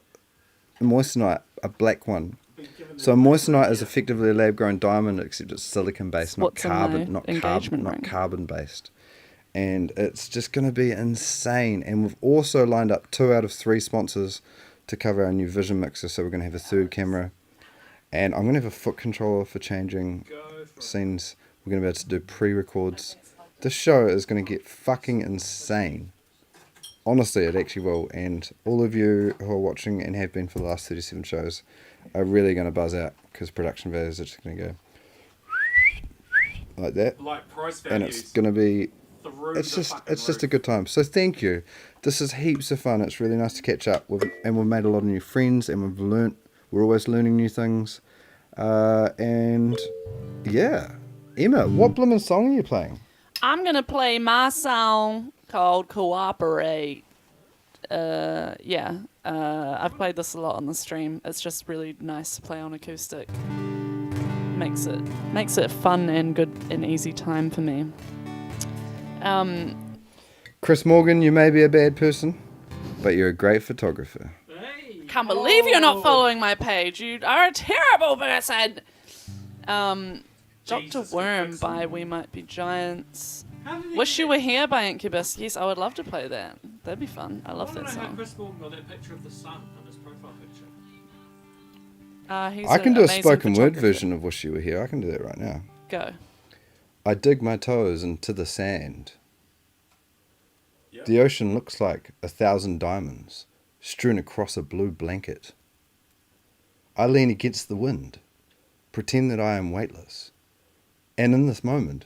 moissanite, a black one. Been given So that- moissanite is effectively a lab-grown diamond, except it's silicon based, not What's in my carbon, not engagement ring? carbon based. And it's just going to be insane. And we've also lined up 2 out of 3 sponsors to cover our new Vision mixer. So we're going to have a third camera, and I'm going to have a foot controller for changing Go for it. scenes. We're going to be able to do pre-records. This show is going to get fucking insane. Honestly, it actually will. And all of you who are watching and have been for the last 37 shows are really going to buzz out, because production values are just going to go like that. Like price And values. it's going to be, through it's the just fucking it's just a roof. good time. So thank you. This is heaps of fun. It's really nice to catch up with, and we've made a lot of new friends, and we're always learning new things. And yeah, Emma, what blooming song are you playing? I'm gonna play my song called "Cooperate." I've played this a lot on the stream. It's just really nice to play on acoustic. Makes it fun and good and easy time for me. Chris Morgan, you may be a bad person, but you're a great photographer. Hey. Can't believe you're not Oh. following my page. You are a terrible person. Dr. Jesus, Worm fix by We Might Be Giants. How did he Wish get- You Were Here by Incubus. Yes, I would love to play that. That'd be fun. I love I wanna that know how song. Chris Morgan got that picture of the sun on his profile picture. He's I can an do a amazing spoken word photographer. version of Wish You Were Here. I can do that right now. Go. I dig my toes into the sand. Yep. The ocean looks like 1,000 diamonds strewn across a blue blanket. I lean against the wind, pretend that I am weightless, and in this moment,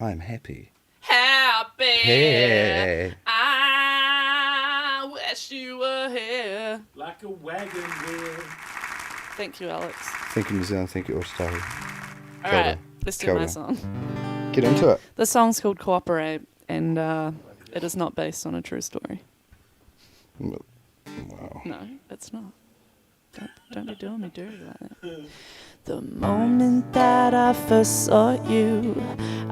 I am happy. Happy. Hey. I wish you were here. Like a wagon wheel. Thank you, Alex. Thank you, New Zealand. Thank you, Australia. All Kia right, ora. let's do Kia my ora. song. Get into it. The song's called Cooperate, and it is not based on a true story. Wow. No, it's not. Don't be doing me dirty like that. The moment that I first saw you,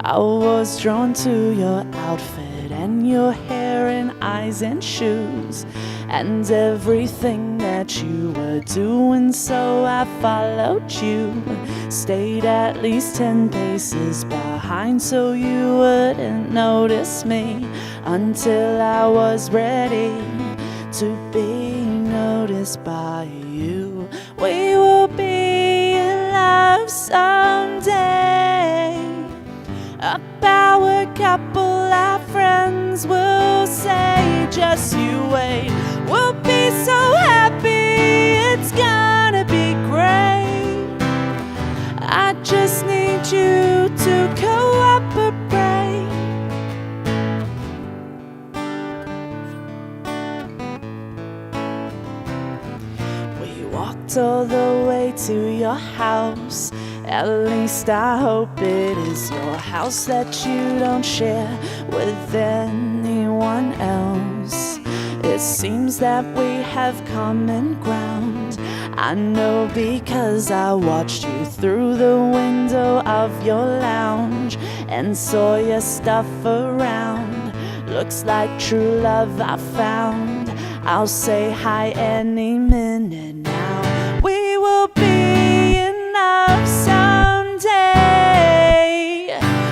I was drawn to your outfit and your hair and eyes and shoes and everything that you were doing, so I followed you. Stayed at least 10 paces behind so you wouldn't notice me until I was ready to be noticed by you. We will be in love someday. A power couple, our friends will say, just you wait. We'll be so happy, it's gonna be great. I just need you to cooperate. We walked all the way to your house. At least I hope it is your house that you don't share with anyone else. It seems that we have common ground. I know because I watched you through the window of your lounge and saw your stuff around. Looks like true love I found. I'll say hi any minute now. We will be in love someday.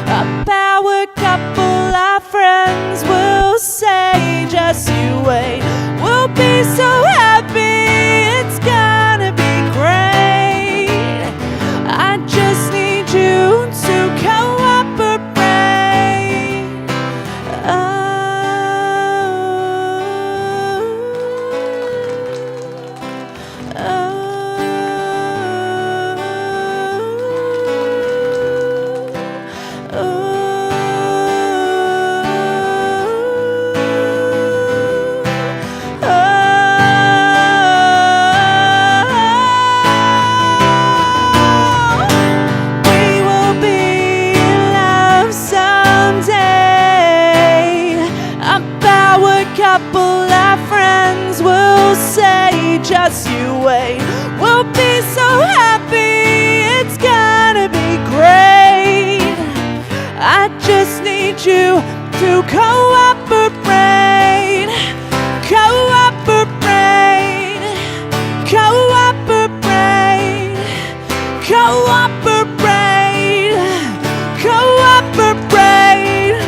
A power couple, our friends will say, just you wait. We'll be so happy, it's gonna be great. I just need you to cooperate. Just you wait, we'll be so happy, it's gonna be great. I just need you to cooperate, cooperate, cooperate, cooperate, cooperate.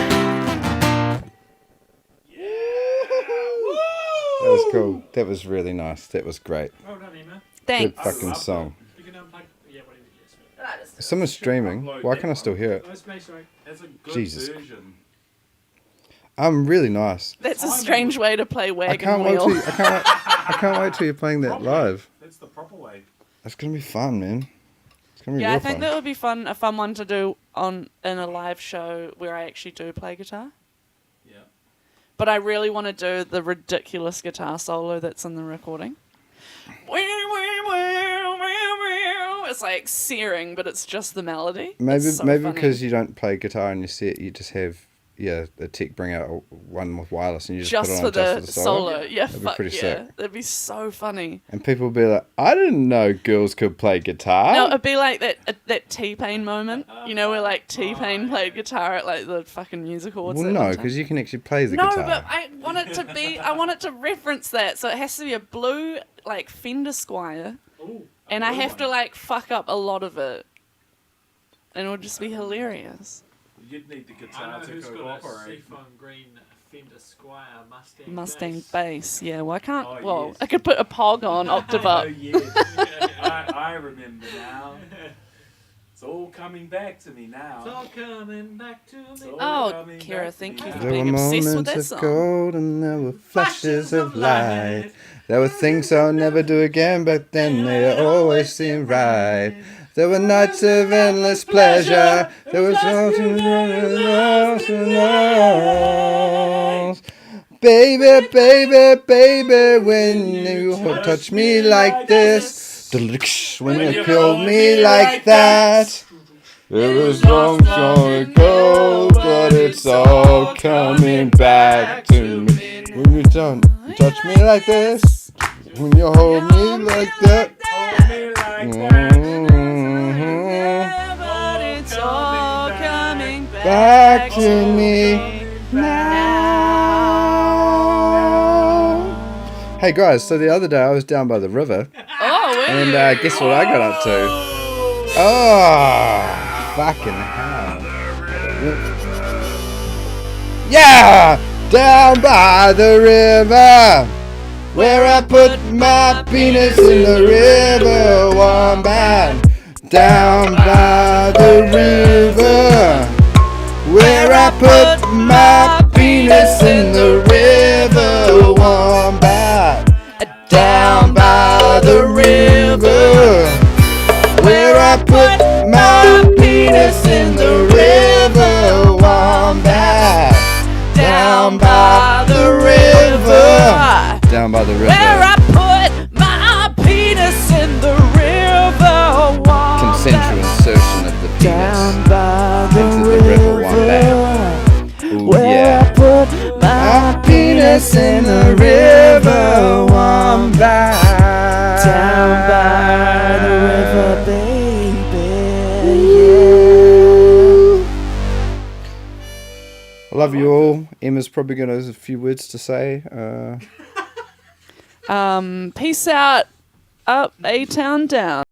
That was cool. That was really nice. That was great. Well done, Emma. Thanks. Good fucking song. You can unplug. Yeah, whatever. Yes. If someone's streaming, why can't I still hear it? That's me, sorry. That's a good Jesus. version. Really nice. That's a strange way to play I wagon can't wait wheel. till I can't wait till you're playing that Proper. live. That's the proper way. That's gonna be fun, man. It's gonna be Yeah, real I think fun. that would be fun, a fun one to do in a live show where I actually do play guitar. Yeah. But I really want to do the ridiculous guitar solo that's in the recording. It's like searing, but it's just the melody. Maybe It's so maybe funny. because you don't play guitar in your set, you just have the tech bring out one with wireless and you just put it on just for the the solo. solo. Yeah, That'd be fuck pretty yeah. sick. That'd be so funny. And people will be like, I didn't know girls could play guitar. No, it'd be like that T-Pain moment, you know, where like T-Pain played guitar at like the fucking music awards. well, that no, one time. because you can actually play the No, guitar. but I want it to be. I want it to reference that, so it has to be a blue like Fender Squire, Ooh. and I have to like fuck up a lot of it, and it'll just be hilarious. You'd need the I guitar know to who's got a cooperate. seafoam green Fender Squire Mustang. Mustang bass. bass, yeah. Well, I can't. Oh, well, yes. I could put a pog on octave Oh, up. yes. I remember now. It's all coming back to me now. It's all coming back to me. So- Oh, coming Kira, back thank to you me for There were being obsessed with moments that of song. gold and there were flashes of light. There were things I'll never do again, but then they always seemed right. There were nights of endless pleasure. There was something else. Baby, baby, baby, when you touch me like this, when you killed me like that. It was long ago, but it's all coming back to me. When you don't touch me like this, when you hold me like that. Hold me like that. back to me now. Hey guys, so the other day I was down by the river, Oh, and guess what I got up to? Oh, fucking hell. Yeah! Down by the river, where I put my penis in the river, wombat. Down by the river, where I put my penis in the river, wombat. Down by the river, where I put my penis in the river, wombat. Down by the river, down by the river, where I put my penis in the river. consensual insertion of the penis into the river, wombat. Ooh, yeah. Put My penis in the river, wombat. down by the river, baby. I love you all. Emma's probably got a few words to say. Peace out, up, A-Town, down.